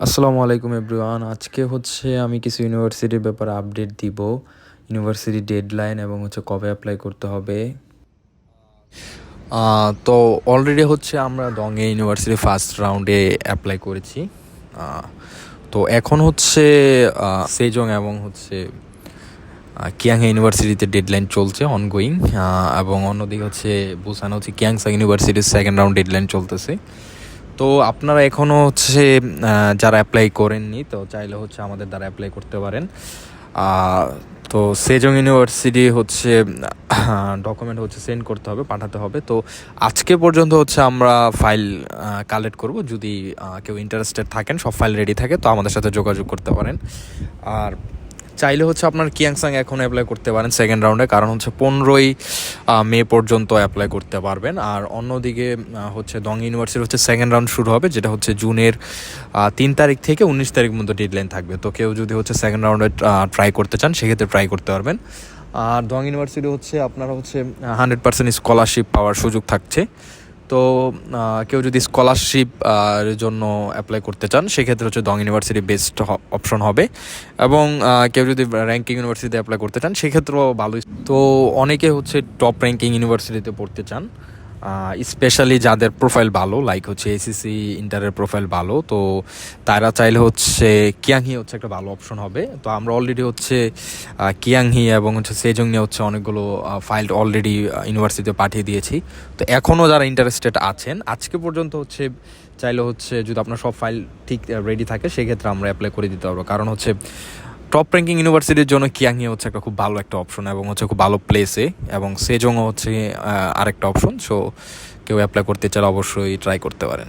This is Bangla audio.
আসসালামু আলাইকুম এভরিওয়ান। আজকে আমি কিছু ইউনিভার্সিটির ব্যাপারে আপডেট দিব। ইউনিভার্সিটি ডেডলাইন এবং কবে অ্যাপ্লাই করতে হবে। তো অলরেডি আমরা দংয়ে ইউনিভার্সিটি ফার্স্ট রাউন্ডে অ্যাপ্লাই করেছি। তো এখন সেজং এবং কিয়াংহে ইউনিভার্সিটিতে ডেডলাইন চলছে অনগোয়িং, এবং অন্যদিকে বুসান কিয়াংসাং ইউনিভার্সিটির সেকেন্ড রাউন্ড ডেডলাইন চলতেছে। তো আপনারা এখনও যারা অ্যাপ্লাই করেননি তো চাইলে আমাদের দ্বারা অ্যাপ্লাই করতে পারেন। তো সেজং ইউনিভার্সিটি ডকুমেন্ট সেন্ড করতে হবে, পাঠাতে হবে। তো আজকে পর্যন্ত আমরা ফাইল কালেক্ট করব। যদি কেউ ইন্টারেস্টেড থাকেন, সব ফাইল রেডি থাকে, তো আমাদের সাথে যোগাযোগ করতে পারেন। আর চাইলে আপনার কিয়াংসাং এখন অ্যাপ্লাই করতে পারেন সেকেন্ড রাউন্ডে, কারণ 15ই মে পর্যন্ত অ্যাপ্লাই করতে পারবেন। আর অন্যদিকে দং ইউনিভার্সিটির সেকেন্ড রাউন্ড শুরু হবে, যেটা জুনের 3 তারিখ থেকে 19 তারিখ মধ্যে ডেডলাইন থাকবে। তো কেউ যদি সেকেন্ড রাউন্ডে ট্রাই করতে চান, সেক্ষেত্রে ট্রাই করতে পারবেন। আর দং ইউনিভার্সিটি আপনারা 100% স্কলারশিপ পাওয়ার সুযোগ থাকছে। তো কেউ যদি স্কলারশিপ জন্য অ্যাপ্লাই করতে চান, সেক্ষেত্রে দং ইউনিভার্সিটি বেস্ট অপশন হবে। এবং কেউ যদি র্যাঙ্কিং ইউনিভার্সিটিতে অ্যাপ্লাই করতে চান, সেক্ষেত্রেও ভালোই। তো অনেকে টপ র্যাঙ্কিং ইউনিভার্সিটিতে পড়তে চান, স্পেশালি যাদের প্রোফাইল ভালো, লাইক এসিসি ইন্টারের প্রোফাইল ভালো, তো তারা চাইলে কিয়াংহি একটা ভালো অপশন হবে। তো আমরা অলরেডি কিয়াংহি এবং সেজং নিয়ে অনেকগুলো ফাইল অলরেডি ইউনিভার্সিটিতে পাঠিয়ে দিয়েছি। তো এখনও যারা ইন্টারেস্টেড আছেন, আজকে পর্যন্ত চাইলে যদি আপনার সব ফাইল ঠিক রেডি থাকে, সেক্ষেত্রে আমরা অ্যাপ্লাই করে দিতে পারবো। কারণ টপ র্যাঙ্কিং ইউনিভার্সিটির জন্য কিয়াংহি একটা খুব ভালো একটা অপশন, এবং খুব ভালো প্লেসে, এবং সেজংও আরেকটা অপশন। সো কেউ অ্যাপ্লাই করতে চাইলে অবশ্যই ট্রাই করতে পারেন।